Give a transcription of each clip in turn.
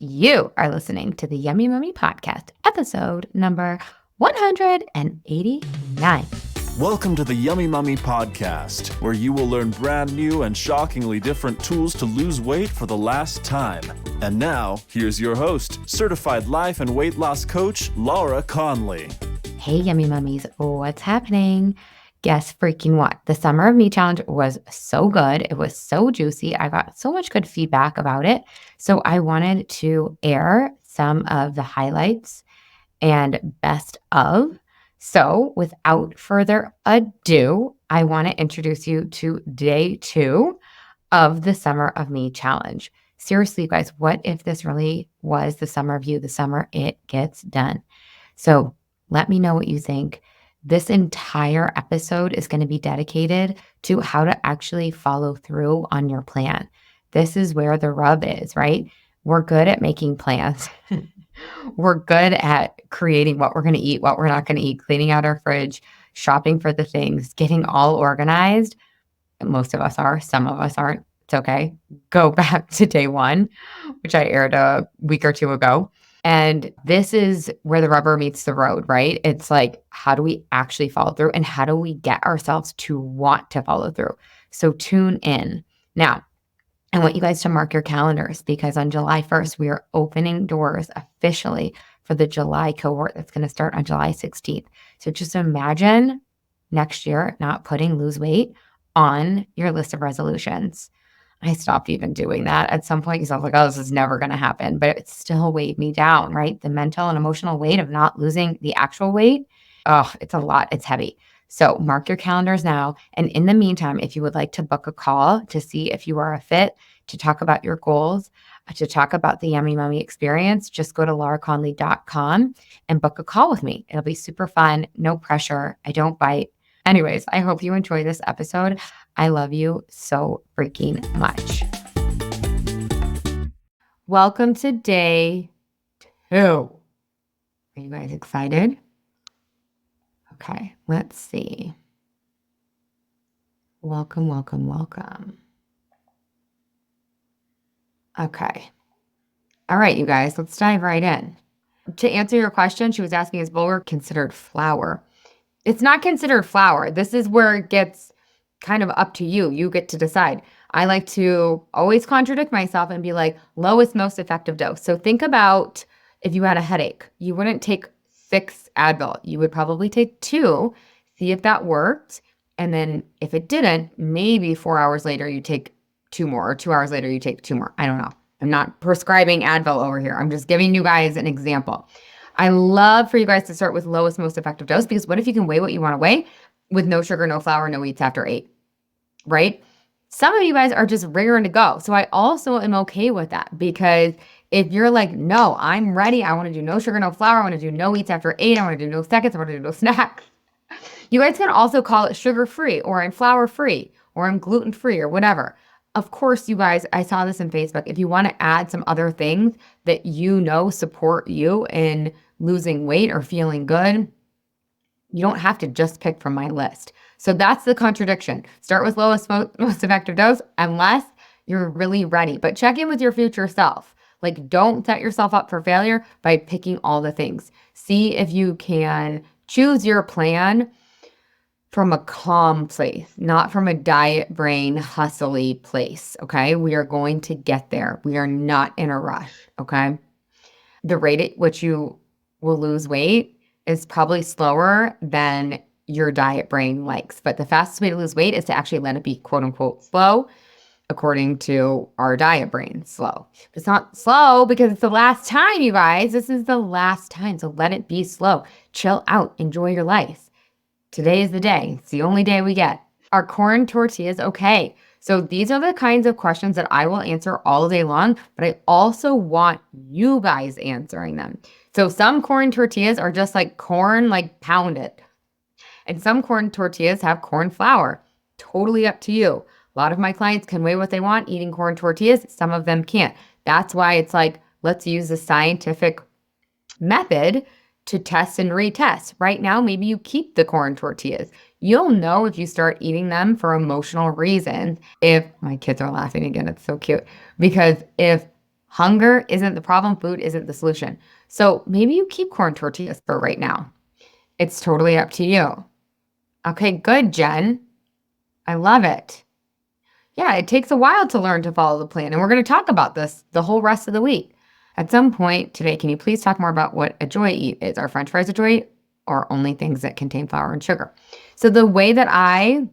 You are listening to the Yummy Mummy Podcast, episode number 189. Welcome to the Yummy Mummy Podcast, where you will learn brand new and shockingly different tools to lose weight for the last time. And now, here's your host, certified life and weight loss coach, Laura Conley. Hey, Yummy Mummies, what's happening? Guess freaking what? The Summer of Me Challenge was so good. It was so juicy. I got so much good feedback about it. So I wanted to air some of the highlights and best of. So without further ado, I want to introduce you to day 2 of the Summer of Me Challenge. Seriously, you guys, what if this really was the summer of you, the summer it gets done? So let me know what you think. This entire episode is going to be dedicated to how to actually follow through on your plan. This is where the rub is, right? We're good at making plans. We're good at creating what we're going to eat, what we're not going to eat, cleaning out our fridge, shopping for the things, getting all organized. Most of us are. Some of us aren't. It's okay. Go back to day 1, which I aired a week or 2 ago. And this is where the rubber meets the road, right? It's like, how do we actually follow through and how do we get ourselves to want to follow through? So tune in. Now, I want you guys to mark your calendars because on July 1st, we are opening doors officially for the July cohort that's going to start on July 16th. So just imagine next year not putting lose weight on your list of resolutions. I stopped even doing that at some point because I was like, oh, this is never going to happen. But it still weighed me down, right? The mental and emotional weight of not losing the actual weight. Oh, it's a lot. It's heavy. So mark your calendars now. And in the meantime, if you would like to book a call to see if you are a fit, to talk about your goals, to talk about the Yummy Mummy experience, just go to lauraconley.com and book a call with me. It'll be super fun. No pressure. I don't bite. Anyways, I hope you enjoy this episode. I love you so freaking much. Welcome to day 2. Are you guys excited? Okay, let's see. Welcome, welcome, welcome. Okay. All right, you guys, let's dive right in. To answer your question, she was asking, is bulgur considered flour? It's not considered flour. This is where it gets kind of up to you. You get to decide. I like to always contradict myself and be like, lowest, most effective dose. So think about if you had a headache, you wouldn't take 6 Advil. You would probably take 2, see if that worked. And then if it didn't, maybe 4 hours later, you take 2 more, or 2 hours later, you take 2 more. I don't know. I'm not prescribing Advil over here. I'm just giving you guys an example. I love for you guys to start with lowest, most effective dose, because what if you can weigh what you want to weigh with no sugar, no flour, no eats after 8, right? Some of you guys are just raring to go. So I also am okay with that, because if you're like, no, I'm ready. I want to do no sugar, no flour. I want to do no eats after 8. I want to do no seconds. I want to do no snacks. You guys can also call it sugar-free, or I'm flour-free, or I'm gluten-free, or whatever. Of course, you guys, I saw this in Facebook. If you want to add some other things that you know support you in losing weight or feeling good, you don't have to just pick from my list. So that's the contradiction. Start with lowest, most effective dose unless you're really ready. But check in with your future self. Like, don't set yourself up for failure by picking all the things. See if you can choose your plan from a calm place, not from a diet brain hustly place, okay? We are going to get there. We are not in a rush, okay? The rate at which you will lose weight is probably slower than your diet brain likes, but the fastest way to lose weight is to actually let it be quote unquote slow, according to our diet brain, slow. But it's not slow because it's the last time, you guys. This is the last time, so let it be slow. Chill out, enjoy your life. Today is the day. It's the only day we get. Are corn tortillas okay? So these are the kinds of questions that I will answer all day long, but I also want you guys answering them. So some corn tortillas are just like corn, like pounded. And some corn tortillas have corn flour. Totally up to you. A lot of my clients can weigh what they want eating corn tortillas. Some of them can't. That's why it's like, let's use the scientific method to test and retest. Right now, maybe you keep the corn tortillas. You'll know if you start eating them for emotional reasons. If my kids are laughing again, it's so cute. Because if Hunger isn't the problem. Food isn't the solution. So maybe you keep corn tortillas for right now. It's totally up to you. Okay, good, Jen. I love it. Yeah, it takes a while to learn to follow the plan. And we're going to talk about this the whole rest of the week. At some point today, can you please talk more about what a joy eat is? Are French fries a joy eat or only things that contain flour and sugar? So the way that I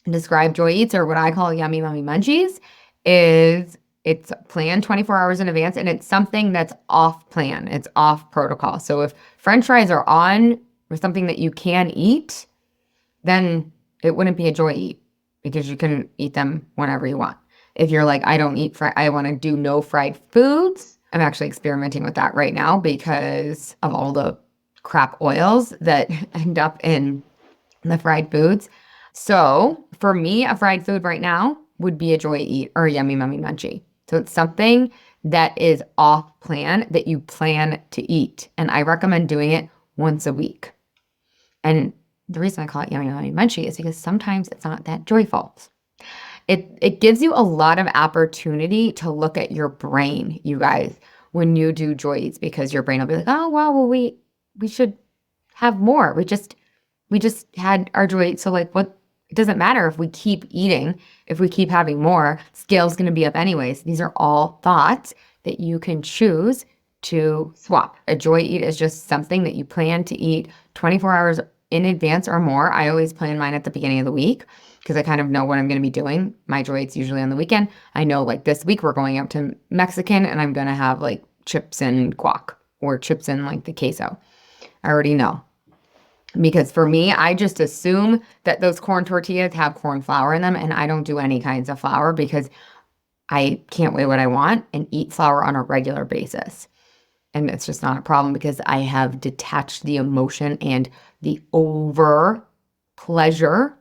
describe joy eats, or what I call yummy mummy munchies, is it's planned 24 hours in advance and it's something that's off plan. It's off protocol. So if French fries are on or something that you can eat, then it wouldn't be a joy eat because you can eat them whenever you want. If you're like, I don't eat I want to do no fried foods. I'm actually experimenting with that right now because of all the crap oils that end up in the fried foods. So for me, a fried food right now would be a joy eat or a yummy mummy munchie. So it's something that is off plan that you plan to eat. And I recommend doing it once a week. And the reason I call it yummy mummy munchie is because sometimes it's not that joyful. It gives you a lot of opportunity to look at your brain, you guys, when you do joy eats, because your brain will be like, oh, well, we should have more. We just had our joy eat. So like what, it doesn't matter if we keep eating, if we keep having more, scale's going to be up anyways. These are all thoughts that you can choose to swap. A joy eat is just something that you plan to eat 24 hours in advance or more. I always plan mine at the beginning of the week because I kind of know what I'm going to be doing. My joy eat's usually on the weekend. I know like this week we're going out to Mexican and I'm going to have like chips and guac or chips and like the queso. I already know. Because for me, I just assume that those corn tortillas have corn flour in them and I don't do any kinds of flour because I can't weigh what I want and eat flour on a regular basis. And it's just not a problem because I have detached the emotion and the over pleasure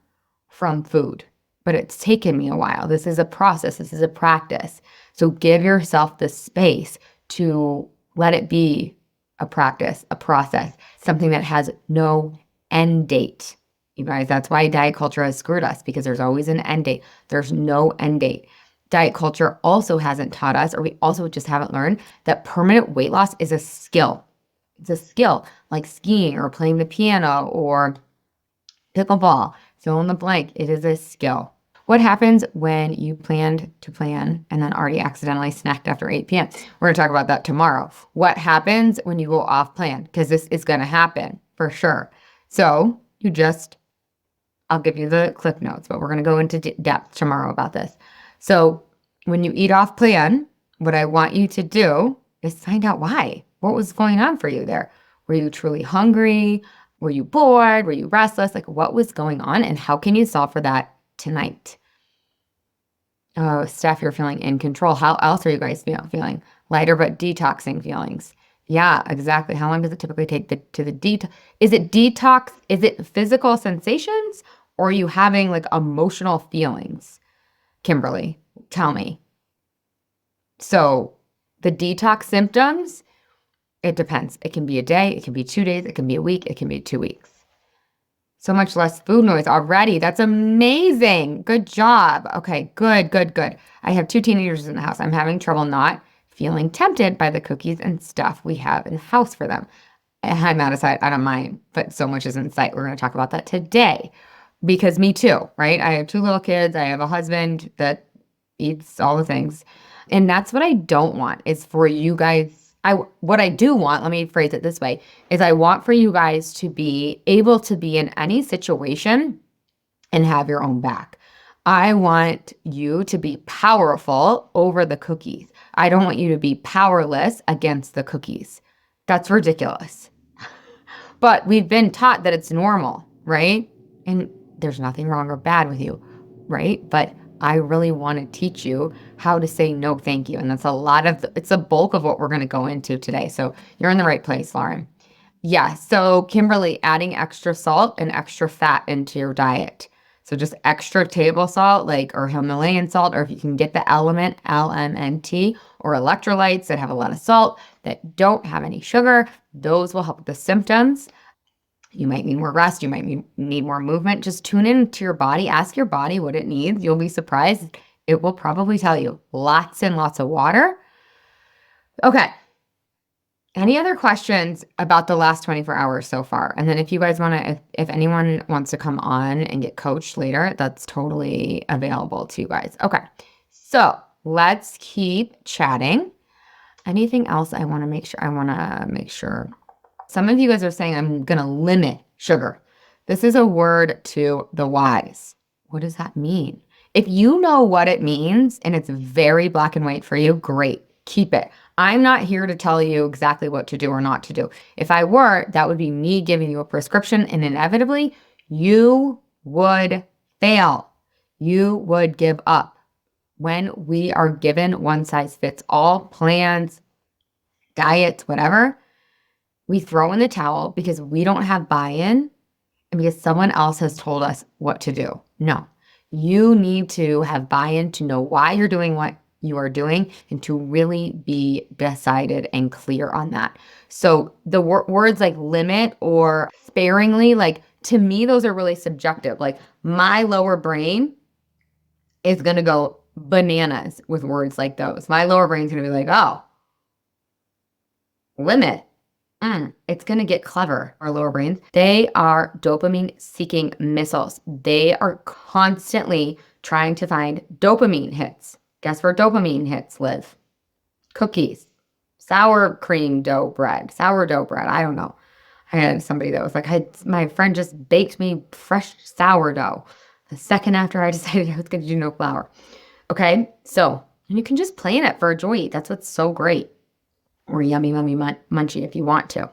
from food. But it's taken me a while. This is a process. This is a practice. So give yourself the space to let it be a practice, a process, something that has no end date. You guys, that's why diet culture has screwed us because there's always an end date. There's no end date. Diet culture also hasn't taught us, or we also just haven't learned that permanent weight loss is a skill. It's a skill like skiing or playing the piano or pickleball, fill in the blank. It is a skill. What happens when you planned to plan and then already accidentally snacked after 8 p.m.? We're going to talk about that tomorrow. What happens when you go off plan? Because this is going to happen for sure. So I'll give you the clip notes, but we're going to go into depth tomorrow about this. So when you eat off plan, what I want you to do is find out why. What was going on for you there? Were you truly hungry? Were you bored? Were you restless? Like what was going on and how can you solve for that tonight? Oh, Steph, you're feeling in control. How else are you guys feeling? Lighter but detoxing feelings. Yeah, exactly. How long does it typically take to the detox? Is it detox? Is it physical sensations or are you having like emotional feelings? Kimberly, tell me. So the detox symptoms, it depends. It can be a day, it can be 2 days, it can be a week, it can be 2 weeks. So much less food noise already. That's amazing. Good job. Okay, good. I have 2 teenagers in the house. I'm having trouble not feeling tempted by the cookies and stuff we have in the house for them. I'm out of sight, out of mind, but so much is in sight. We're going to talk about that today because me too, right? I have 2 little kids. I have a husband that eats all the things. And that's what I don't want is for you guys. What I do want, let me phrase it this way, is I want for you guys to be able to be in any situation and have your own back. I want you to be powerful over the cookies. I don't want you to be powerless against the cookies. That's ridiculous. But we've been taught that it's normal, right? And there's nothing wrong or bad with you, right? But I really want to teach you how to say no, thank you. And that's it's a bulk of what we're going to go into today. So you're in the right place, Lauren. Yeah. So Kimberly, adding extra salt and extra fat into your diet. So just extra table salt, or Himalayan salt, or if you can get the Element, LMNT, or electrolytes that have a lot of salt that don't have any sugar, those will help with the symptoms. You might need more rest. You might need more movement. Just tune into your body. Ask your body what it needs. You'll be surprised. It will probably tell you lots and lots of water, Okay. Any other questions about the last 24 hours so far? And then if you guys want to, if anyone wants to come on and get coached later, that's totally available to you guys. Okay. So let's keep chatting. Anything else I want to make sure? I want to make sure. Some of you guys are saying I'm going to limit sugar. This is a word to the wise. What does that mean? If you know what it means and it's very black and white for you, great. Keep it. I'm not here to tell you exactly what to do or not to do. If I were, that would be me giving you a prescription, and inevitably you would fail. You would give up. When we are given one size fits all plans, diets, whatever, we throw in the towel because we don't have buy-in and because someone else has told us what to do. No, you need to have buy-in to know why you're doing what you are doing and to really be decided and clear on that. So the words like limit or sparingly, like to me, those are really subjective. Like my lower brain is going to go bananas with words like those. My lower brain's going to be like, oh, limit. It's going to get clever, our lower brains. They are dopamine seeking missiles. They are constantly trying to find dopamine hits. Guess where dopamine hits live? Cookies, sourdough bread. I don't know. I had somebody that was like, my friend just baked me fresh sourdough the second after I decided I was going to do no flour. Okay, so you can just plan it for a joy eat. That's what's so great. Or yummy, mummy, munchy if you want to.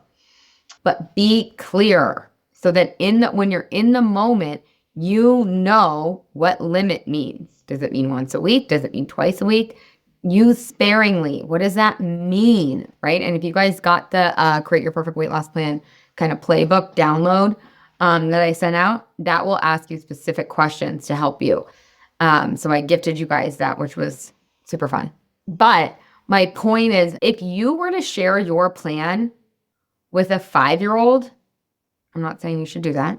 But be clear so that when you're in the moment, you know what limit means. Does it mean once a week? Does it mean twice a week? Use sparingly. What does that mean, right? And if you guys got the Create Your Perfect Weight Loss Plan kind of playbook download that I sent out, that will ask you specific questions to help you. So I gifted you guys that, which was super fun. But my point is, if you were to share your plan with a 5-year-old, I'm not saying you should do that.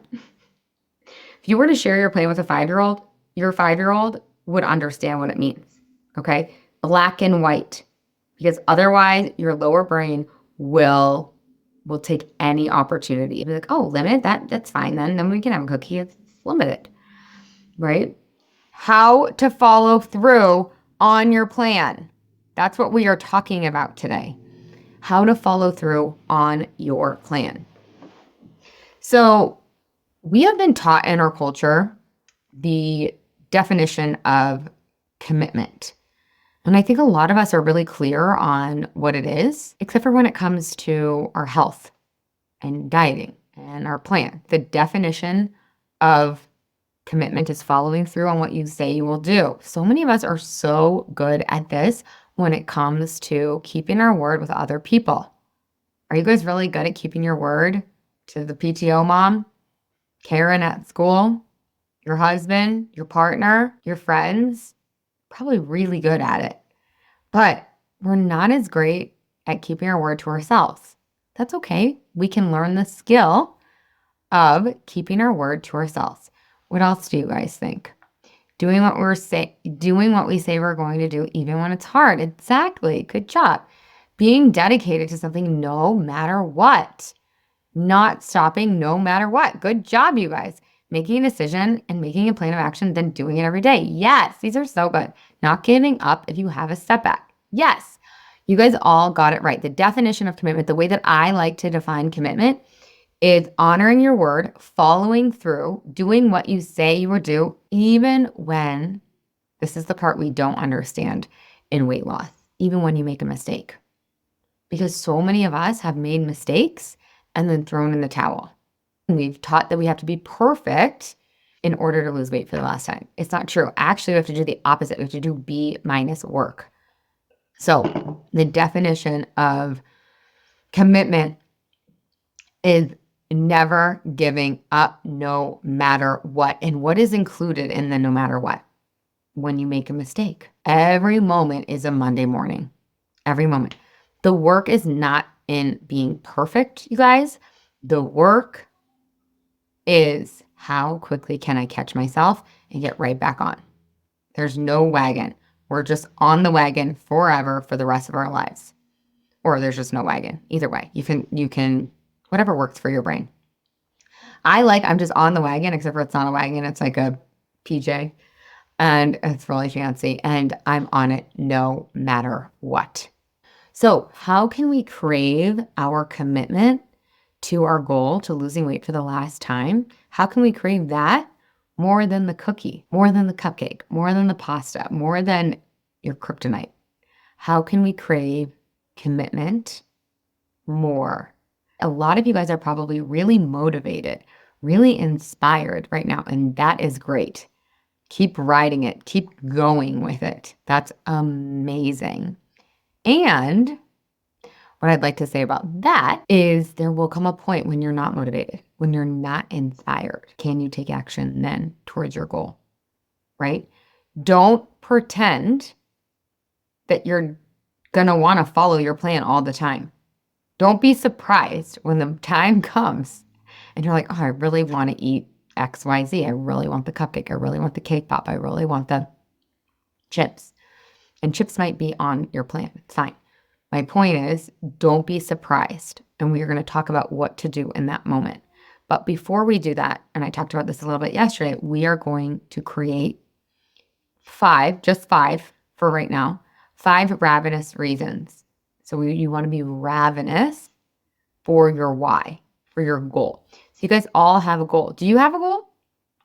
If you were to share your plan with a 5-year-old, your 5-year-old would understand what it means. Okay? Black and white. Because otherwise your lower brain will take any opportunity. Be like, oh, limit that's fine then. Then we can have a cookie. It's limited. Right? How to follow through on your plan. That's what we are talking about today. How to follow through on your plan. So we have been taught in our culture the definition of commitment. And I think a lot of us are really clear on what it is, except for when it comes to our health and dieting and our plan. The definition of commitment is following through on what you say you will do. So many of us are so good at this when it comes to keeping our word with other people. Are you guys really good at keeping your word to the PTO mom, Karen at school, your husband, your partner, your friends? Probably really good at it. But we're not as great at keeping our word to ourselves. That's okay. We can learn the skill of keeping our word to ourselves. What else do you guys think? Doing what we say we're going to do, even when it's hard. Exactly. Good job. Being dedicated to something no matter what. Not stopping no matter what. Good job, you guys. Making a decision and making a plan of action, then doing it every day. Yes, these are so good. Not giving up if you have a setback. Yes, you guys all got it right. The definition of commitment, the way that I like to define commitment, is honoring your word, following through, doing what you say you will do, even when, this is the part we don't understand in weight loss, even when you make a mistake. Because so many of us have made mistakes and then thrown in the towel. We've taught that we have to be perfect in order to lose weight for the last time. It's not true. Actually, we have to do the opposite. We have to do B- work. So the definition of commitment is never giving up no matter what. And what is included in the no matter what? When you make a mistake. Every moment is a Monday morning. Every moment. The work is not in being perfect, you guys. The work is how quickly can I catch myself and get right back on. There's no wagon. We're just on the wagon forever for the rest of our lives. or there's just no wagon. Either way, you can whatever works for your brain. I'm just on the wagon, except for it's not a wagon, it's like a PJ, and it's really fancy, and I'm on it no matter what. So, how can we crave our commitment to our goal to losing weight for the last time? How can we crave that more than the cookie, more than the cupcake, more than the pasta, more than your kryptonite? How can we crave commitment more? A lot of you guys are probably really motivated, really inspired right now, and that is great. Keep riding it, keep going with it. That's amazing. And what I'd like to say about that is there will come a point when you're not motivated, when you're not inspired. Can you take action then towards your goal? Right? Don't pretend that you're going to want to follow your plan all the time. Don't be surprised when the time comes and you're like, oh, I really want to eat XYZ. I really want the cupcake. I really want the cake pop. I really want the chips. And chips might be on your plan. It's fine. My point is, don't be surprised. And we are going to talk about what to do in that moment. But before we do that, and I talked about this a little bit yesterday, we are going to create just five for right now, 5 ravenous reasons. So you want to be ravenous for your why, for your goal. So you guys all have a goal. Do you have a goal?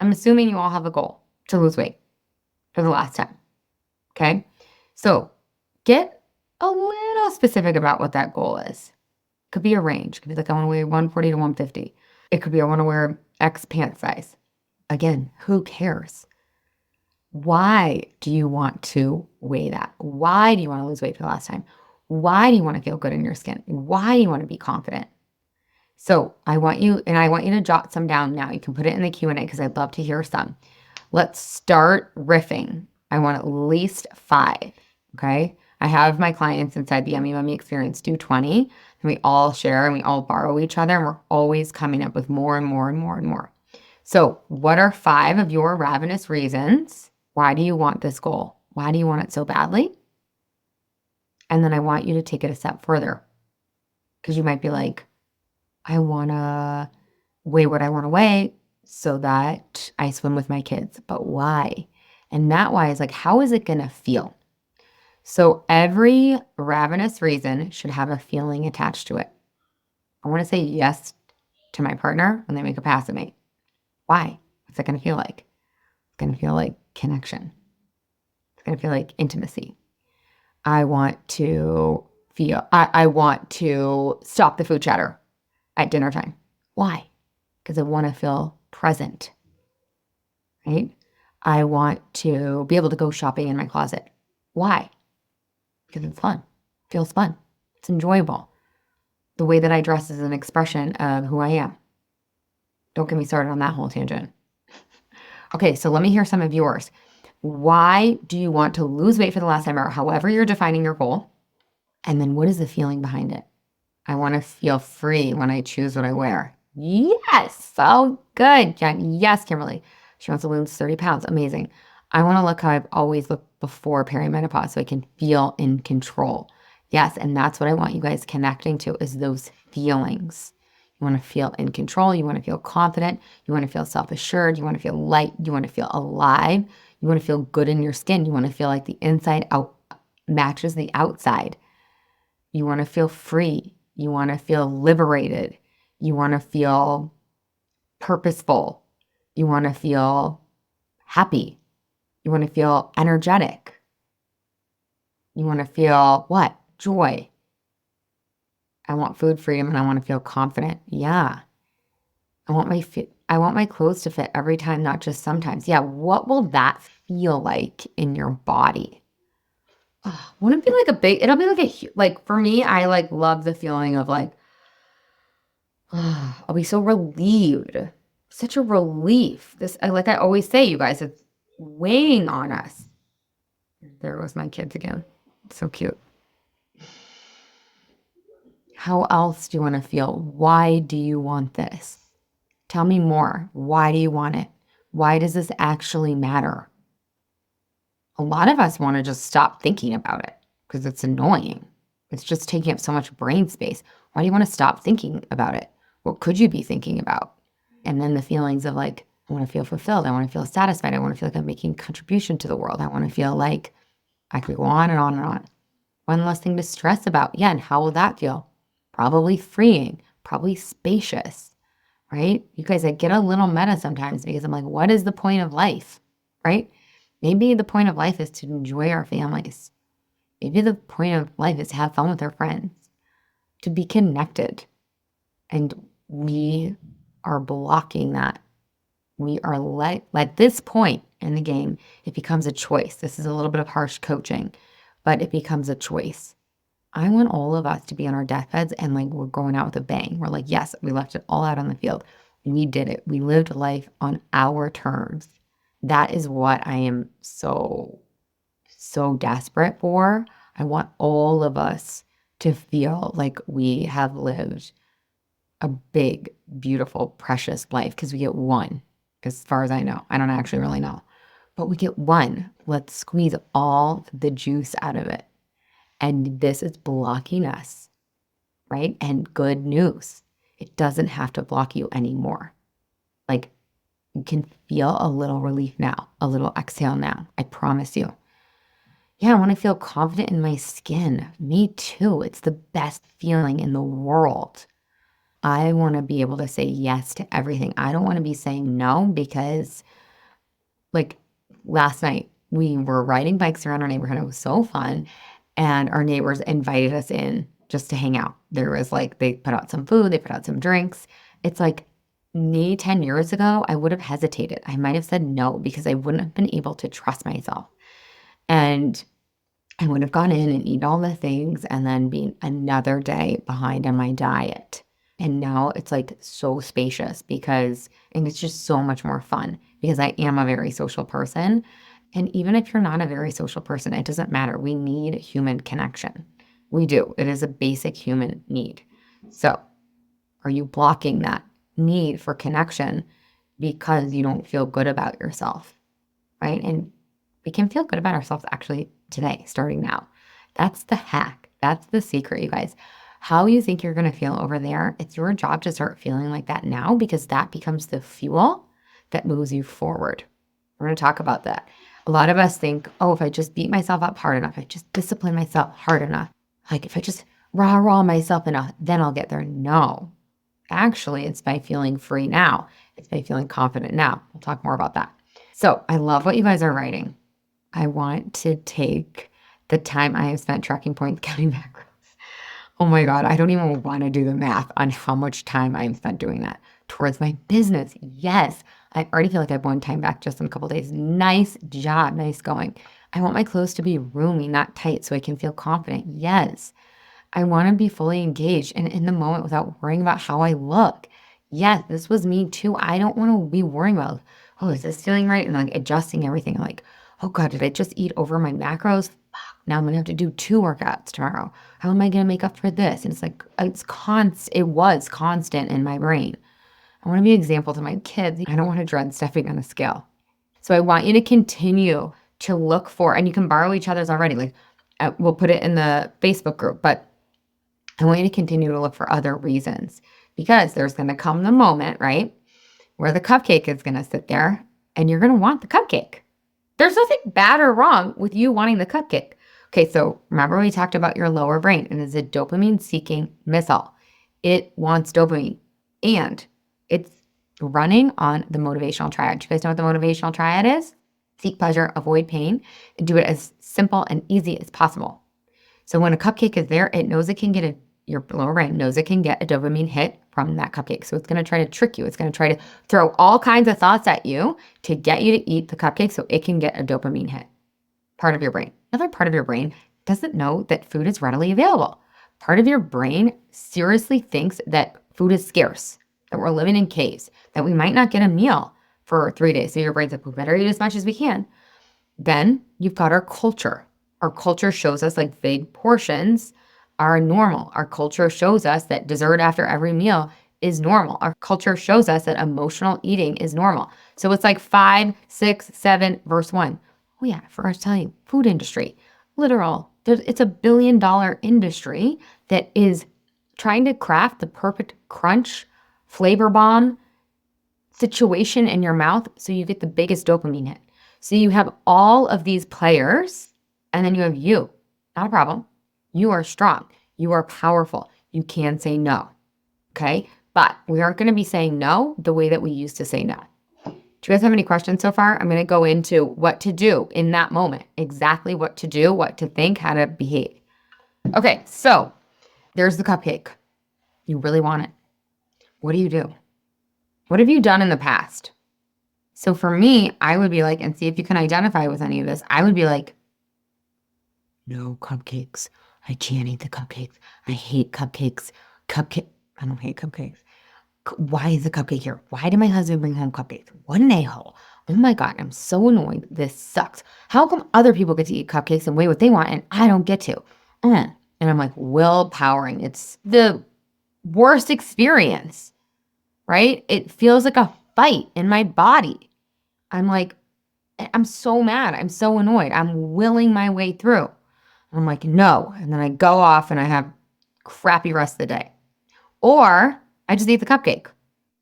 I'm assuming you all have a goal to lose weight for the last time. Okay? So get a little specific about what that goal is. Could be a range. Could be like, I want to weigh 140 to 150. It could be, I want to wear X pant size. Again, who cares? Why do you want to weigh that? Why do you want to lose weight for the last time? Why do you want to feel good in your skin? Why do you want to be confident? So I want you to jot some down now. You can put it in the Q&A because I'd love to hear some. Let's start riffing. I want at least 5, okay? I have my clients inside the Yummy Mummy experience do 20, and we all share and we all borrow each other, and we're always coming up with more and more and more and more. So what are 5 of your ravenous reasons? Why do you want this goal? Why do you want it so badly? And then I want you to take it a step further, because you might be like, I want to weigh what I want to weigh so that I swim with my kids. But why? And that why is like, how is it going to feel? So every ravenous reason should have a feeling attached to it. I want to say yes to my partner when they make a pass at me. Why? What's it going to feel like? It's going to feel like connection. It's going to feel like intimacy. I want to stop the food chatter at dinner time. Why? Because I want to feel present, right? I want to be able to go shopping in my closet. Why? Because it's fun. It feels fun. It's enjoyable. The way that I dress is an expression of who I am. Don't get me started on that whole tangent. Okay, so let me hear some of yours. Why do you want to lose weight for the last time, or however you're defining your goal? And then what is the feeling behind it? I want to feel free when I choose what I wear. Yes. So good, Jen. Yes, Kimberly. She wants to lose 30 pounds. Amazing. I want to look how I've always looked before perimenopause so I can feel in control. Yes, and that's what I want you guys connecting to is those feelings. You want to feel in control. You want to feel confident. You want to feel self-assured. You want to feel light. You want to feel alive. You want to feel good in your skin. You want to feel like the inside out matches the outside. You want to feel free. You want to feel liberated. You want to feel purposeful. You want to feel happy. You want to feel energetic. You want to feel what? Joy. I want food freedom and I want to feel confident. Yeah. I want my clothes to fit every time, not just sometimes. Yeah. What will that feel like in your body? Oh, wouldn't it be like it'll be like for me, I love the feeling of I'll be so relieved. Such a relief. Like I always say, you guys, it's weighing on us. There goes my kids again. So cute. How else do you want to feel? Why do you want this? Tell me more. Why do you want it? Why does this actually matter? A lot of us want to just stop thinking about it because it's annoying. It's just taking up so much brain space. Why do you want to stop thinking about it? What could you be thinking about? And then the feelings of like, I want to feel fulfilled. I want to feel satisfied. I want to feel like I'm making a contribution to the world. I want to feel like I could go on and on and on. One less thing to stress about. Yeah, and how will that feel? Probably freeing, probably spacious, right? You guys, I get a little meta sometimes because I'm like, what is the point of life, right? Maybe the point of life is to enjoy our families. Maybe the point of life is to have fun with our friends, to be connected. And we are blocking that. We are at this point in the game, it becomes a choice. This is a little bit of harsh coaching, but it becomes a choice. I want all of us to be on our deathbeds and like we're going out with a bang. We're like, yes, we left it all out on the field. We did it. We lived life on our terms. That is what I am so desperate for. I want all of us to feel like we have lived a big, beautiful, precious life because we get one, as far as I know. I don't actually really know, but we get one. Let's squeeze all the juice out of it. And this is blocking us, right? And good news, it doesn't have to block you anymore. Like you can feel a little relief now, a little exhale now. I promise you. Yeah, I want to feel confident in my skin. Me too. It's the best feeling in the world. I want to be able to say yes to everything. I don't want to be saying no because, like, last night we were riding bikes around our neighborhood. It was so fun. And our neighbors invited us in just to hang out. There was like, they put out some food, they put out some drinks. It's like me 10 years ago, I would have hesitated. I might have said no because I wouldn't have been able to trust myself. And I would have gone in and eaten all the things and then been another day behind on my diet. And now it's like so spacious and it's just so much more fun because I am a very social person. And even if you're not a very social person, it doesn't matter. We need human connection. We do. It is a basic human need. So are you blocking that need for connection because you don't feel good about yourself, right? And we can feel good about ourselves actually today, starting now. That's the hack. That's the secret, you guys. How you think you're going to feel over there, it's your job to start feeling like that now because that becomes the fuel that moves you forward. We're going to talk about that. A lot of us think, oh, if I just beat myself up hard enough, if I just discipline myself hard enough, like if I just rah myself enough, then I'll get there. No, actually, it's by feeling free now. It's by feeling confident now. We'll talk more about that. So I love what you guys are writing. I want to take the time I have spent tracking points, counting macros. Oh my God, I don't even want to do the math on how much time I'm spent doing that towards my business. Yes, I already feel like I've won time back just in a couple of days. Nice job, nice going. I want my clothes to be roomy, not tight, so I can feel confident. Yes, I want to be fully engaged and in the moment without worrying about how I look. Yes, this was me too. I don't want to be worrying about, oh, is this feeling right? And like adjusting everything. Like, oh God, did I just eat over my macros? Now I'm going to have to do 2 workouts tomorrow. How am I going to make up for this? And it's like, it was constant in my brain. I want to be an example to my kids. I don't want to dread stepping on a scale. So I want you to continue to look for, and you can borrow each other's already. Like we'll put it in the Facebook group, but I want you to continue to look for other reasons because there's going to come the moment, right, where the cupcake is going to sit there and you're going to want the cupcake. There's nothing bad or wrong with you wanting the cupcake. Okay, so remember we talked about your lower brain and it's a dopamine-seeking missile. It wants dopamine and it's running on the motivational triad. Do you guys know what the motivational triad is? Seek pleasure, avoid pain, and do it as simple and easy as possible. So when a cupcake is there, it knows it can get your lower brain knows it can get a dopamine hit from that cupcake. So it's going to try to trick you. It's going to try to throw all kinds of thoughts at you to get you to eat the cupcake so it can get a dopamine hit. Part of your brain. Another part of your brain doesn't know that food is readily available. Part of your brain seriously thinks that food is scarce, that we're living in caves, that we might not get a meal for 3 days. So your brain's like, we better eat as much as we can. Then you've got our culture. Our culture shows us like big portions are normal. Our culture shows us that dessert after every meal is normal. Our culture shows us that emotional eating is normal. So it's like 5, 6, 7, verse 1. Oh yeah, I forgot to tell you, food industry, literal It's a billion-dollar industry that is trying to craft the perfect crunch, flavor bomb situation in your mouth so you get the biggest dopamine hit. So you have all of these players, and then you have you. Not a problem. You are strong. You are powerful. You can say no. Okay? But we aren't going to be saying no the way that we used to say no. Do you guys have any questions so far? I'm going to go into what to do in that moment. Exactly what to do, what to think, how to behave. Okay, so there's the cupcake. You really want it. What do you do? What have you done in the past? So for me, I would be like, and see if you can identify with any of this. I would be like, no cupcakes. I can't eat the cupcakes. I hate cupcakes. I don't hate cupcakes. Why is the cupcake here? Why did my husband bring home cupcakes? What an a-hole. Oh my God, I'm so annoyed. This sucks. How come other people get to eat cupcakes and weigh what they want and I don't get to? And I'm like, willpowering. It's the worst experience, right? It feels like a fight in my body. I'm like, I'm so mad. I'm so annoyed. I'm willing my way through. I'm like, no. And then I go off and I have crappy rest of the day. Or I just eat the cupcake.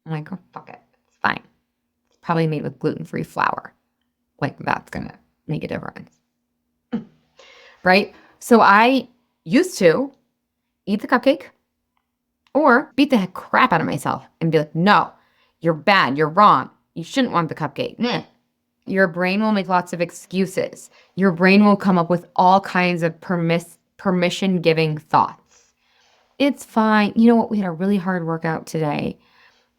I'm like, oh, fuck it. It's fine. It's probably made with gluten-free flour. Like, that's going to make a difference. Right? So I used to eat the cupcake or beat the crap out of myself and be like, no, you're bad. You're wrong. You shouldn't want the cupcake. Meh. Your brain will make lots of excuses. Your brain will come up with all kinds of permission-giving thoughts. It's fine. You know what? We had a really hard workout today.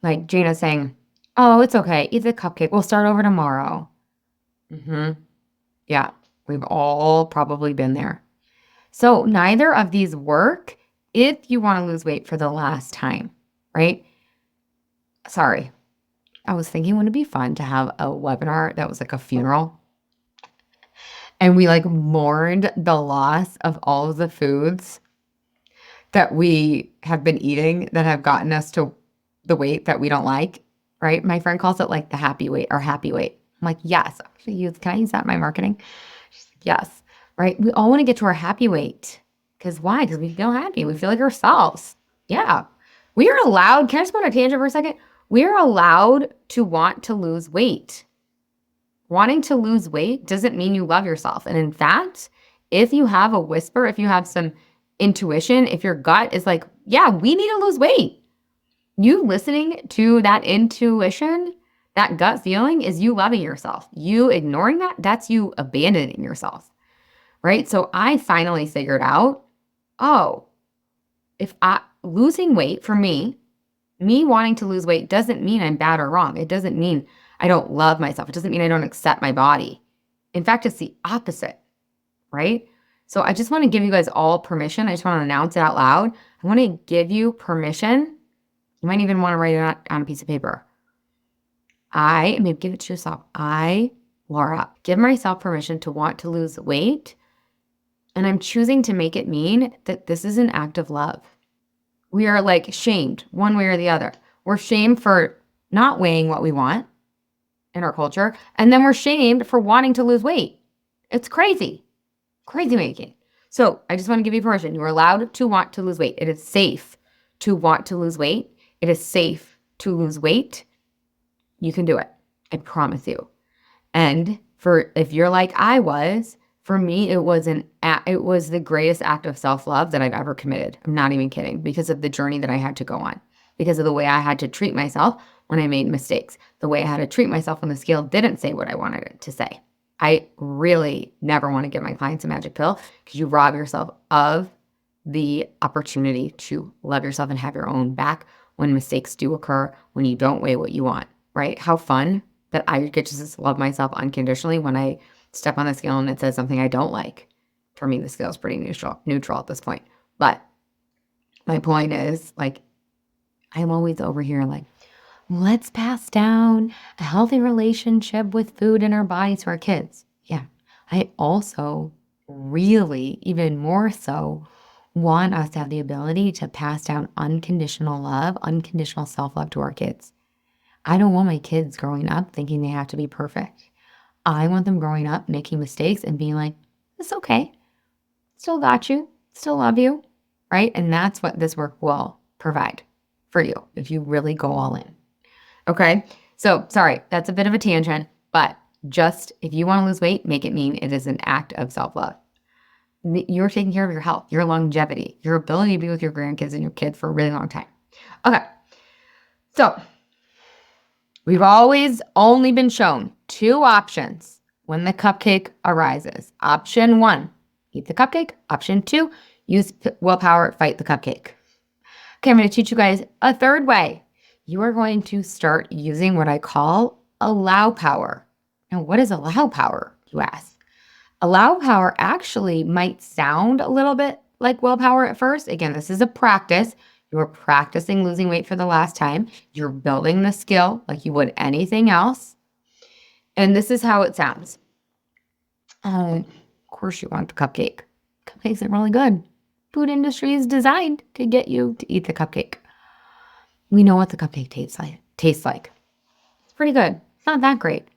Like Jana saying, oh, it's okay. Eat the cupcake. We'll start over tomorrow. Yeah, we've all probably been there. So neither of these work if you want to lose weight for the last time, right? Sorry. I was thinking, wouldn't it be fun to have a webinar that was like a funeral? And we like mourned the loss of all of the foods that we have been eating that have gotten us to the weight that we don't like, right? My friend calls it like the happy weight or happy weight. I'm like, yes. Can I use that in my marketing? She's like, yes, right? We all want to get to our happy weight. Because why? Because we feel happy. We feel like ourselves. Yeah. We are allowed, can I just go on a tangent for a second? We are allowed to want to lose weight. Wanting to lose weight doesn't mean you love yourself. And in fact, if you have a whisper, if you have some intuition, if your gut is like, yeah, we need to lose weight. You listening to that intuition, that gut feeling is you loving yourself. You ignoring that, that's you abandoning yourself, right? So I finally figured out, losing weight for me wanting to lose weight doesn't mean I'm bad or wrong. It doesn't mean I don't love myself. It doesn't mean I don't accept my body. In fact, it's the opposite, right? So I just want to give you guys all permission. I just want to announce it out loud. I want to give you permission. You might even want to write it on a piece of paper. Maybe give it to yourself. Laura, give myself permission to want to lose weight. And I'm choosing to make it mean that this is an act of love. We are like shamed one way or the other. We're shamed for not weighing what we want in our culture. And then we're shamed for wanting to lose weight. It's crazy. Crazy making. So I just want to give you permission. You are allowed to want to lose weight. It is safe to want to lose weight. It is safe to lose weight. You can do it. I promise you. And if you're like I was, for me, it was the greatest act of self-love that I've ever committed. I'm not even kidding, because of the journey that I had to go on, because of the way I had to treat myself when I made mistakes, the way I had to treat myself when the scale didn't say what I wanted it to say. I really never want to give my clients a magic pill, because you rob yourself of the opportunity to love yourself and have your own back when mistakes do occur, when you don't weigh what you want, right? How fun that I get to just love myself unconditionally when I step on the scale and it says something I don't like. For me, the scale is pretty neutral at this point. But my point is, like, I'm always over here like, let's pass down a healthy relationship with food in our bodies to our kids. Yeah. I also really, even more so, want us to have the ability to pass down unconditional love, unconditional self-love to our kids. I don't want my kids growing up thinking they have to be perfect. I want them growing up making mistakes and being like, it's okay. still got you, still love you, right? And that's what this work will provide for you if you really go all in. Okay. So sorry, that's a bit of a tangent, but just if you want to lose weight, make it mean it is an act of self-love. You're taking care of your health, your longevity, your ability to be with your grandkids and your kids for a really long time. Okay. So we've always only been shown two options when the cupcake arises. Option 1, eat the cupcake. Option 2, use willpower, fight the cupcake. Okay, I'm going to teach you guys a third way. You are going to start using what I call allow power. Now, what is allow power, you ask? Allow power actually might sound a little bit like willpower at first. Again, this is a practice. You're practicing losing weight for the last time. You're building the skill like you would anything else. And this is how it sounds. Of course you want the cupcake. Cupcakes are really good. Food industry is designed to get you to eat the cupcake. We know what the cupcake tastes like. It's pretty good. It's not that great.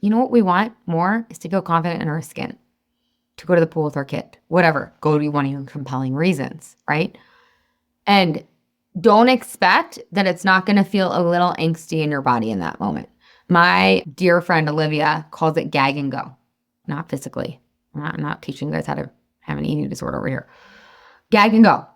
You know what we want more is to feel confident in our skin, to go to the pool with our kid, whatever. Go to one of your compelling reasons, right? And don't expect that it's not going to feel a little angsty in your body in that moment. My dear friend Olivia calls it gag and go. Not physically. I'm not teaching you guys how to have an eating disorder over here. Gag and go.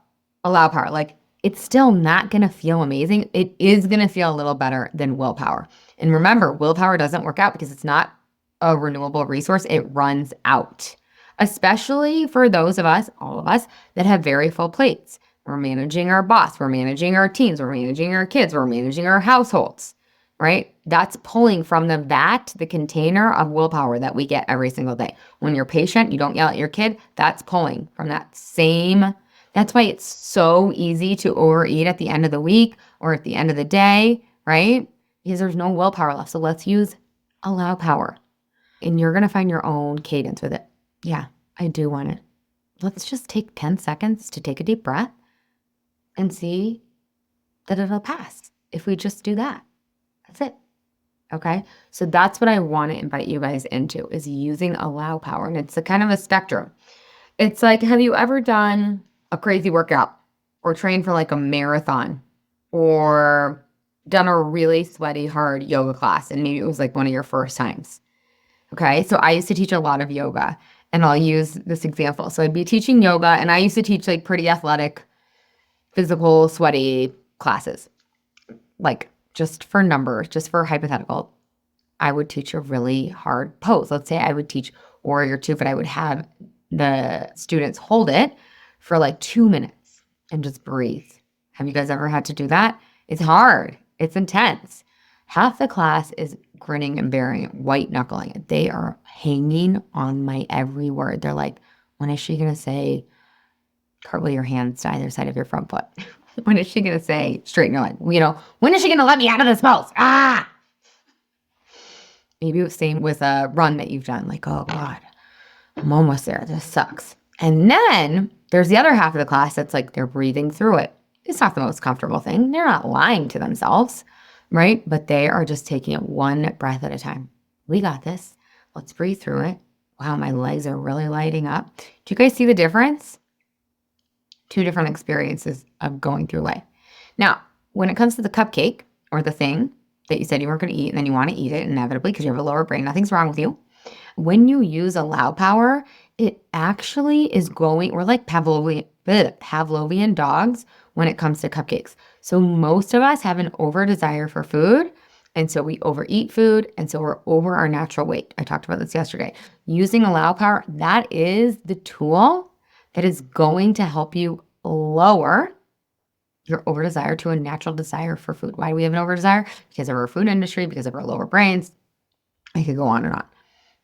Allow power. Like, it's still not going to feel amazing. It is going to feel a little better than willpower. And remember, willpower doesn't work out because it's not a renewable resource. It runs out, especially for those of us, all of us, that have very full plates. We're managing our boss. We're managing our teams. We're managing our kids. We're managing our households, right? That's pulling from the vat, the container of willpower that we get every single day. When you're patient, you don't yell at your kid. That's pulling from that same. That's why it's so easy to overeat at the end of the week or at the end of the day, right? Because there's no willpower left. So let's use allow power. And you're going to find your own cadence with it. Yeah, I do want it. Let's just take 10 seconds to take a deep breath and see that it'll pass if we just do that. That's it. Okay? So that's what I want to invite you guys into, is using allow power. And it's a kind of a spectrum. It's like, have you ever done a crazy workout or trained for like a marathon or done a really sweaty, hard yoga class? And maybe it was like one of your first times. Okay. So I used to teach a lot of yoga, and I'll use this example. So I'd be teaching yoga, and I used to teach like pretty athletic, physical, sweaty classes. Like, just for numbers, just for hypothetical, I would teach a really hard pose. Let's say I would teach Warrior 2, but I would have the students hold it for like 2 minutes and just breathe. Have you guys ever had to do that? It's hard. It's intense. Half the class is grinning and bearing it, white knuckling it. They are hanging on my every word. They're like, when is she going to say, cartwheel your hands to either side of your front foot? When is she going to say, straighten your leg? When is she going to let me out of this pose? Maybe it was the same with a run that you've done. Like, oh God, I'm almost there. This sucks. And then there's the other half of the class that's like, they're breathing through it. It's not the most comfortable thing. They're not lying to themselves, right? But they are just taking it one breath at a time. We got this. Let's breathe through it. Wow, my legs are really lighting up. Do you guys see the difference? Two different experiences of going through life. Now, when it comes to the cupcake or the thing that you said you weren't going to eat and then you want to eat it inevitably because you have a lower brain, nothing's wrong with you. When you use allow power, it actually is going, we're like Pavlovian dogs when it comes to cupcakes. So most of us have an over desire for food. And so we overeat food. And so we're over our natural weight. I talked about this yesterday. Using allow power, that is the tool that is going to help you lower your over desire to a natural desire for food. Why do we have an over desire? Because of our food industry, because of our lower brains. I could go on and on.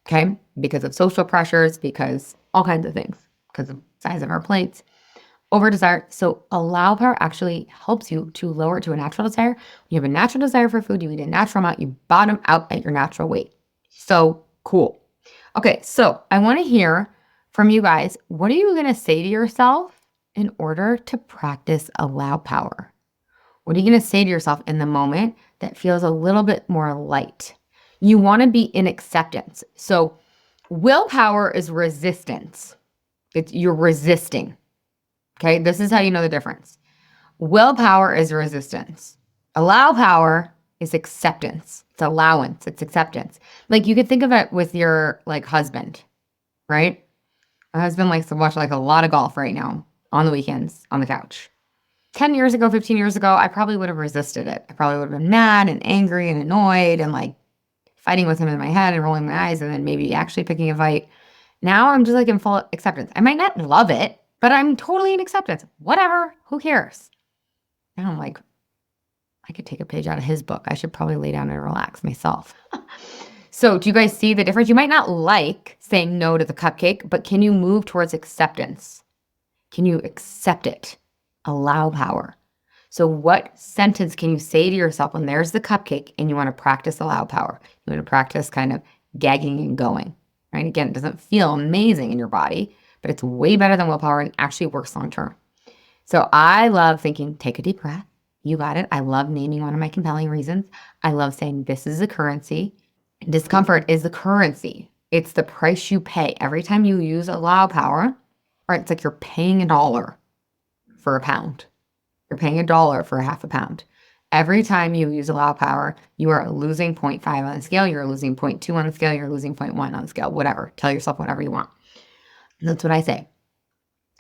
Okay? Because of social pressures, because all kinds of things, because of the size of our plates. Over desire. So allow power actually helps you to lower it to a natural desire. When you have a natural desire for food, you eat a natural amount, you bottom out at your natural weight. So cool. Okay, so I want to hear from you guys. What are you going to say to yourself in order to practice allow power? What are you going to say to yourself in the moment that feels a little bit more light? You want to be in acceptance. So willpower is resistance. You're resisting. Okay, this is how you know the difference. Willpower is resistance. Allow power is acceptance. It's allowance. It's acceptance. Like you could think of it with your like husband, right? My husband likes to watch like a lot of golf right now on the weekends on the couch. 10 years ago, 15 years ago, I probably would have resisted it. I probably would have been mad and angry and annoyed and like fighting with him in my head and rolling my eyes and then maybe actually picking a fight. Now I'm just like in full acceptance. I might not love it, but I'm totally in acceptance. Whatever. Who cares? And I'm like, I could take a page out of his book. I should probably lay down and relax myself. So do you guys see the difference? You might not like saying no to the cupcake, but can you move towards acceptance? Can you accept it? Allow power. So what sentence can you say to yourself when there's the cupcake and you want to practice allow power? You want to practice kind of gagging and going, right? Again, it doesn't feel amazing in your body, but it's way better than willpower and actually works long term. So I love thinking, take a deep breath. You got it. I love naming one of my compelling reasons. I love saying this is a currency. Discomfort is the currency. It's the price you pay. Every time you use allow power, right, it's like you're paying $1 for a pound. You're paying $1 for half a pound. Every time you use allow power, you are losing 0.5 on the scale. You're losing 0.2 on the scale. You're losing 0.1 on the scale. Whatever. Tell yourself whatever you want. That's what I say.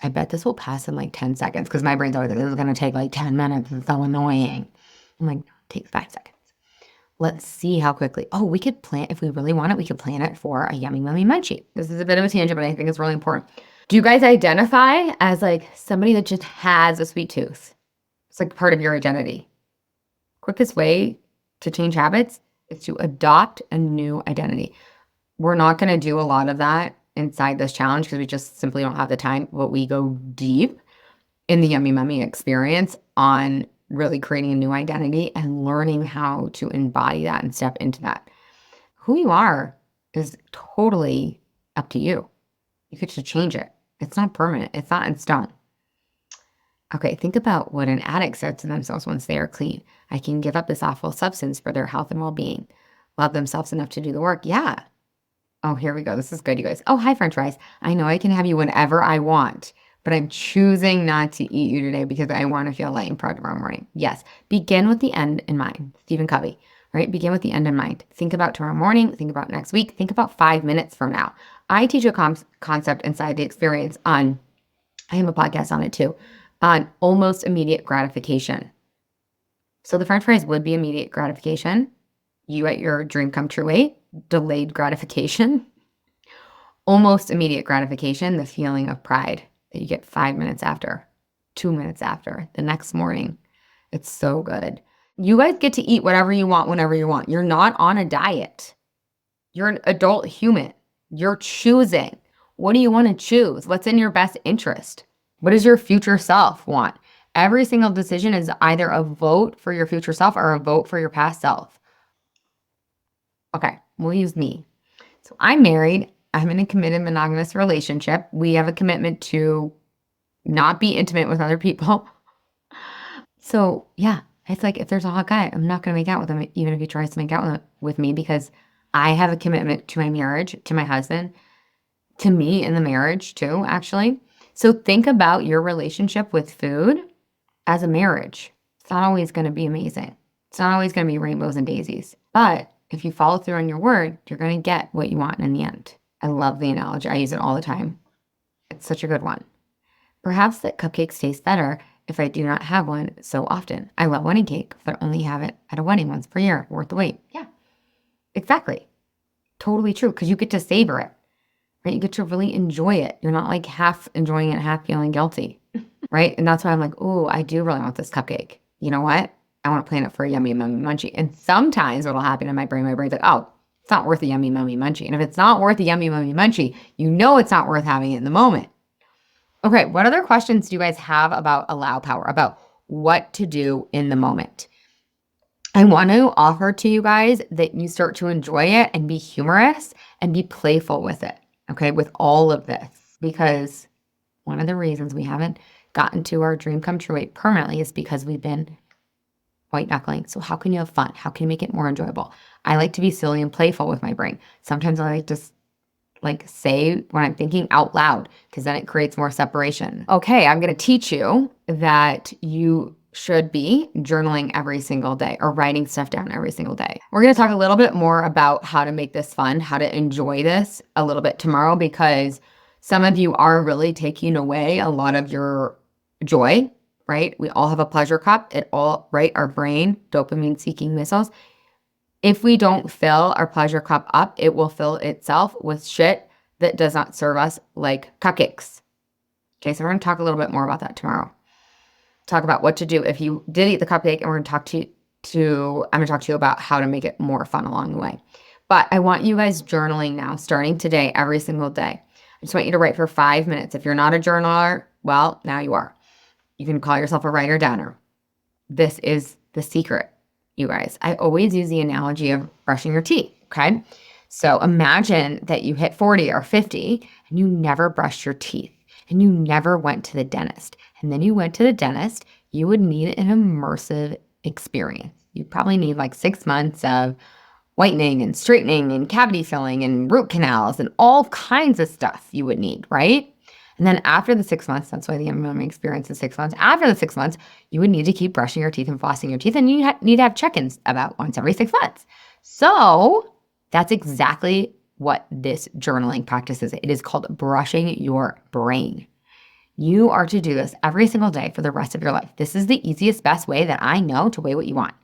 I bet this will pass in like 10 seconds because my brain's always like, this is going to take like 10 minutes. It's so annoying. I'm like, no, it takes 5 seconds. Let's see how quickly. Oh, we could plan, if we really want it, we could plan it for a yummy, mummy munchie. This is a bit of a tangent, but I think it's really important. Do you guys identify as like somebody that just has a sweet tooth? It's like part of your identity. Quickest way to change habits is to adopt a new identity. We're not going to do a lot of that inside this challenge because we just simply don't have the time, but we go deep in the Yummy Mummy experience on really creating a new identity and learning how to embody that and step into that. Who you are is totally up to you. You get to change it. It's not permanent. It's not in stone. Okay, think about what an addict says to themselves once they are clean. I can give up this awful substance for their health and well-being. Love themselves enough to do the work. Yeah. Oh, here we go. This is good, you guys. Oh, hi, French fries. I know I can have you whenever I want, but I'm choosing not to eat you today because I want to feel light and proud tomorrow morning. Yes. Begin with the end in mind. Stephen Covey, right? Begin with the end in mind. Think about tomorrow morning. Think about next week. Think about 5 minutes from now. I teach a concept inside the experience on, I have a podcast on it too, on almost immediate gratification. So the French fries would be immediate gratification. You at your dream come true weight. Delayed gratification, almost immediate gratification, the feeling of pride that you get 5 minutes after, 2 minutes after, the next morning. It's so good. You guys get to eat whatever you want, whenever you want. You're not on a diet. You're an adult human. You're choosing. What do you want to choose? What's in your best interest? What does your future self want? Every single decision is either a vote for your future self or a vote for your past self. Okay, we'll use me. So I'm married. I'm in a committed monogamous relationship. We have a commitment to not be intimate with other people. So yeah, it's like if there's a hot guy, I'm not going to make out with him, even if he tries to make out with me, because I have a commitment to my marriage, to my husband, to me in the marriage too, actually. So think about your relationship with food as a marriage. It's not always going to be amazing. It's not always going to be rainbows and daisies, but if you follow through on your word, you're going to get what you want in the end. I love the analogy. I use it all the time. It's such a good one. Perhaps that cupcakes taste better if I do not have one so often. I love wedding cake, but only have it at a wedding once per year. Worth the wait. Yeah, exactly. Totally true, because you get to savor it, right? You get to really enjoy it. You're not like half enjoying it, half feeling guilty, right? And that's why I'm like, oh, I do really want this cupcake. You know what? I want to plan it for a yummy mummy munchie. And sometimes what'll happen in my brain's like, oh, it's not worth a yummy mummy munchie. And if it's not worth a yummy mummy munchie, you know it's not worth having it in the moment. Okay, what other questions do you guys have about allow power, about what to do in the moment? I want to offer to you guys that you start to enjoy it and be humorous and be playful with it, okay, with all of this. Because one of the reasons we haven't gotten to our dream come true weight permanently is because we've been white knuckling. So how can you have fun? How can you make it more enjoyable? I like to be silly and playful with my brain. Sometimes I like to like say what I'm thinking out loud, because then it creates more separation. Okay, I'm going to teach you that you should be journaling every single day or writing stuff down every single day. We're going to talk a little bit more about how to make this fun, how to enjoy this a little bit tomorrow, because some of you are really taking away a lot of your joy, right? We all have a pleasure cup. It all, right? Our brain, dopamine seeking missiles. If we don't fill our pleasure cup up, it will fill itself with shit that does not serve us, like cupcakes. Okay, so we're going to talk a little bit more about that tomorrow. Talk about what to do if you did eat the cupcake, and we're going to talk I'm going to talk to you about how to make it more fun along the way. But I want you guys journaling now, starting today, every single day. I just want you to write for 5 minutes. If you're not a journaler, well, now you are. You can call yourself a writer downer. This is the secret, you guys. I always use the analogy of brushing your teeth, okay? So imagine that you hit 40 or 50 and you never brushed your teeth and you never went to the dentist. And then you went to the dentist, you would need an immersive experience. You'd probably need like 6 months of whitening and straightening and cavity filling and root canals and all kinds of stuff you would need, right? And then after the 6 months, that's why the minimum experience is 6 months. After the 6 months, you would need to keep brushing your teeth and flossing your teeth, and you need to have check-ins about once every 6 months. So that's exactly what this journaling practice is. It is called brushing your brain. You are to do this every single day for the rest of your life. This is the easiest, best way that I know to weigh what you want.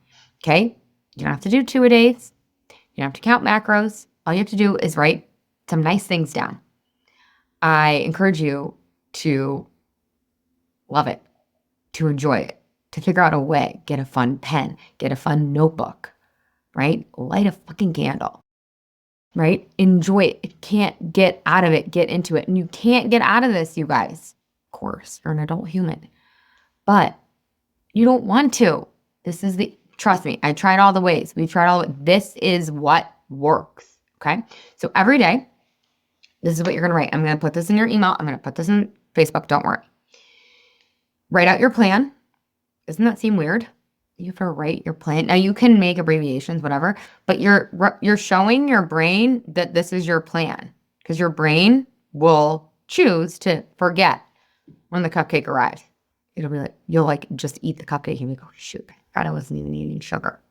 Okay? You don't have to do 2-a-days. You don't have to count macros. All you have to do is write some nice things down. I encourage you to love it, to enjoy it, to figure out a way, get a fun pen, get a fun notebook, right? Light a fucking candle, right? Enjoy it. You can't get out of it, get into it. And you can't get out of this, you guys. Of course, you're an adult human, but you don't want to. Trust me, I tried all the ways. We tried all. This is what works, okay? So every day, this is what you're going to write. I'm going to put this in your email. I'm going to put this in Facebook. Don't worry. Write out your plan. Doesn't that seem weird? You have to write your plan. Now you can make abbreviations, whatever, but you're showing your brain that this is your plan, because your brain will choose to forget when the cupcake arrives. It'll be like, you'll like just eat the cupcake and you go, shoot, I thought I wasn't even eating sugar.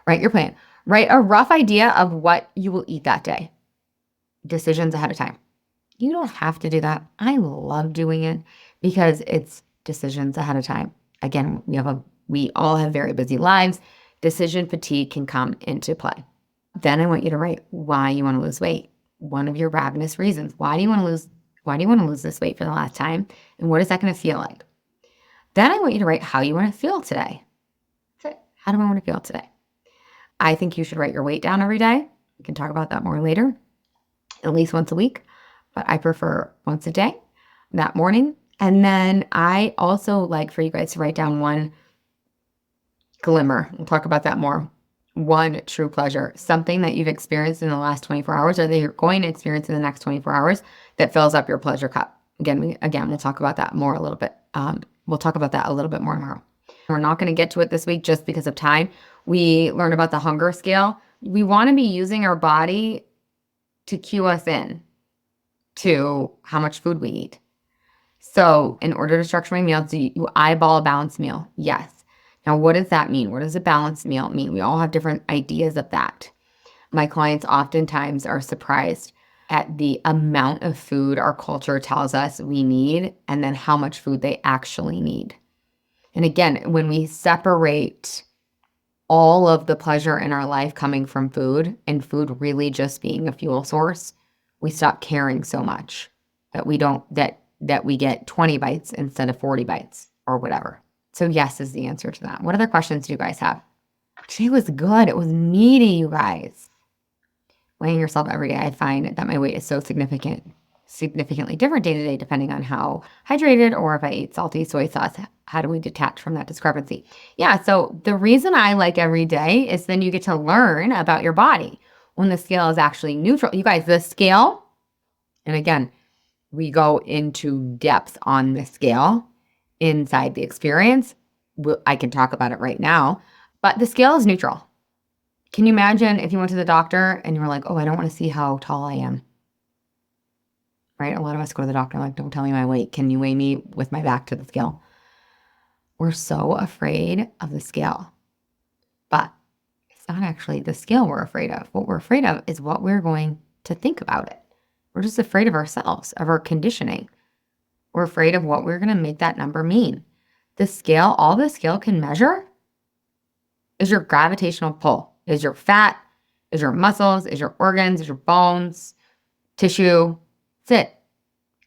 Write your plan. Write a rough idea of what you will eat that day. Decisions ahead of time. You don't have to do that. I love doing it because it's decisions ahead of time. Again, we all have very busy lives. Decision fatigue can come into play. Then I want you to write why you want to lose weight. One of your ravenous reasons. Why do you want to lose this weight for the last time? And what is that going to feel like? Then I want you to write how you want to feel today. That's it. How do I want to feel today? I think you should write your weight down every day. We can talk about that more later. At least once a week, but I prefer once a day, that morning. And then I also like for you guys to write down one glimmer. We'll talk about that more. One true pleasure, something that you've experienced in the last 24 hours or that you're going to experience in the next 24 hours that fills up your pleasure cup. Again, we'll talk about that more a little bit. We'll talk about that a little bit more tomorrow. We're not going to get to it this week just because of time. We learned about the hunger scale. We want to be using our body to cue us in to how much food we eat. So in order to structure my meals, do you eyeball a balanced meal? Yes. Now, what does that mean? What does a balanced meal mean? We all have different ideas of that. My clients oftentimes are surprised at the amount of food our culture tells us we need and then how much food they actually need. And again, when we separate all of the pleasure in our life coming from food and food really just being a fuel source, we stop caring so much that we get 20 bites instead of 40 bites or whatever. So yes is the answer to that. What other questions do you guys have? Today was good. It was meaty, you guys. Weighing yourself every day, I find that my weight is so significantly different day to day, depending on how hydrated or if I ate salty soy sauce. How do we detach from that discrepancy? Yeah, so the reason I like every day is then you get to learn about your body when the scale is actually neutral. You guys, the scale, and again, we go into depth on the scale inside the experience. I can talk about it right now, but the scale is neutral. Can you imagine if you went to the doctor and you were like, oh, I don't want to see how tall I am. right? A lot of us go to the doctor like, don't tell me my weight. Can you weigh me with my back to the scale? We're so afraid of the scale, but it's not actually the scale we're afraid of. What we're afraid of is what we're going to think about it. We're just afraid of ourselves, of our conditioning. We're afraid of what we're going to make that number mean. The scale, all the scale can measure is your gravitational pull, is your fat, is your muscles, is your organs, is your bones, tissue. That's it.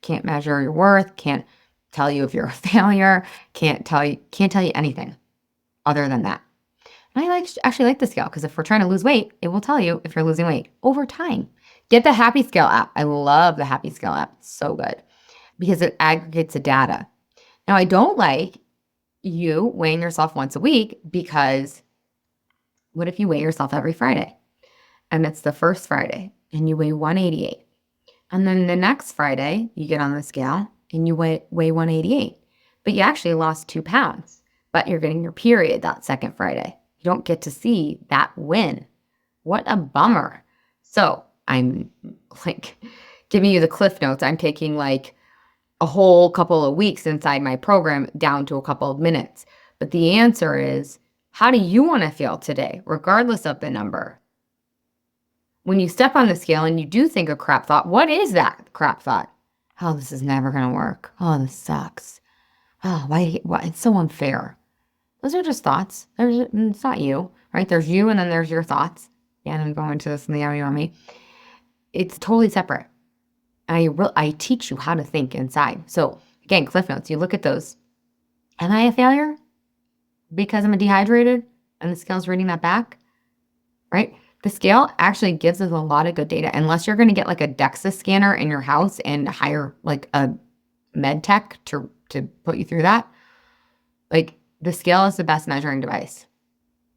Can't measure your worth, can't tell you if you're a failure, can't tell you anything other than that. And I actually like the scale because if we're trying to lose weight, it will tell you if you're losing weight over time. Get the Happy Scale app. I love the Happy Scale app. It's so good because it aggregates the data. Now, I don't like you weighing yourself once a week because what if you weigh yourself every Friday and it's the first Friday and you weigh 188? And then the next Friday, you get on the scale and you weigh 188, but you actually lost 2 pounds, but you're getting your period that second Friday. You don't get to see that win. What a bummer. So I'm like giving you the cliff notes. I'm taking like a whole couple of weeks inside my program down to a couple of minutes. But the answer is, how do you want to feel today, regardless of the number? When you step on the scale and you do think a crap thought, what is that crap thought? Oh, this is never going to work. Oh, this sucks. Oh, why? It's so unfair. Those are just thoughts. It's not you, right? There's you and then there's your thoughts. And I'm going to this in the Yummy Mummy. It's totally separate. I teach you how to think inside. So again, cliff notes, you look at those. Am I a failure because I'm dehydrated and the scale's reading that back, right? The scale actually gives us a lot of good data, unless you're going to get like a DEXA scanner in your house and hire like a med tech to put you through that. Like the scale is the best measuring device.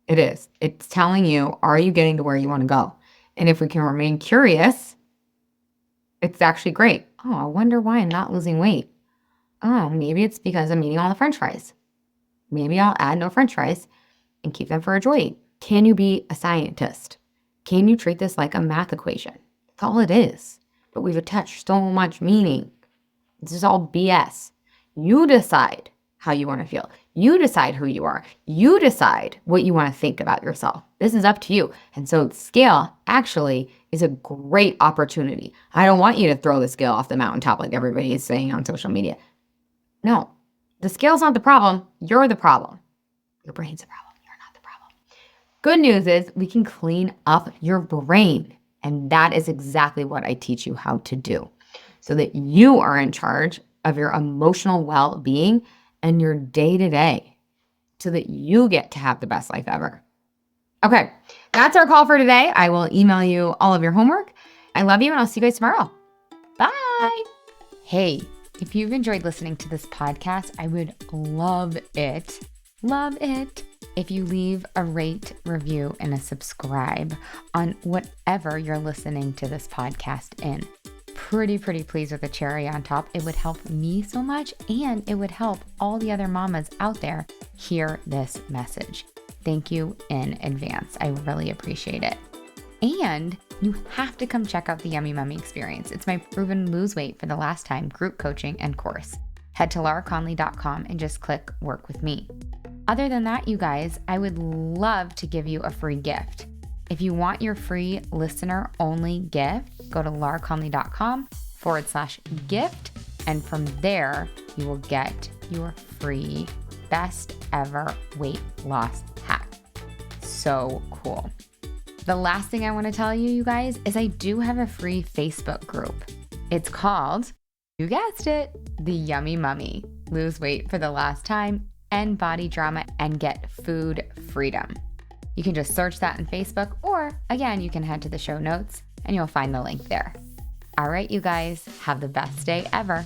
It is. It's telling you, are you getting to where you want to go? And if we can remain curious, it's actually great. Oh, I wonder why I'm not losing weight. Oh, maybe it's because I'm eating all the French fries. Maybe I'll add no French fries and keep them for a joy. Can you be a scientist? Can you treat this like a math equation? That's all it is. But we've attached so much meaning. This is all BS. You decide how you want to feel. You decide who you are. You decide what you want to think about yourself. This is up to you. And so scale actually is a great opportunity. I don't want you to throw the scale off the mountaintop like everybody is saying on social media. No, the scale's not the problem. You're the problem. Your brain's the problem. Good news is we can clean up your brain. And that is exactly what I teach you how to do so that you are in charge of your emotional well-being and your day-to-day so that you get to have the best life ever. Okay, that's our call for today. I will email you all of your homework. I love you and I'll see you guys tomorrow. Bye. Hey, if you've enjoyed listening to this podcast, I would love it if you leave a rate, review, and a subscribe on whatever you're listening to this podcast in. Pretty pleased with a cherry on top. It would help me so much, and it would help all the other mamas out there hear this message. Thank you in advance. I really appreciate it. And you have to come check out the Yummy Mummy experience. It's my proven lose weight for the last time group coaching and course. Head to lauraconley.com and just click work with me. Other than that, you guys, I would love to give you a free gift. If you want your free listener only gift, go to lauraconley.com/gift. And from there, you will get your free best ever weight loss hack. So cool. The last thing I want to tell you, you guys, is I do have a free Facebook group. It's called, you guessed it, the Yummy Mummy. Lose weight for the last time, end body drama, and get food freedom. You can just search that on Facebook, or again, you can head to the show notes and you'll find the link there. All right, you guys, have the best day ever.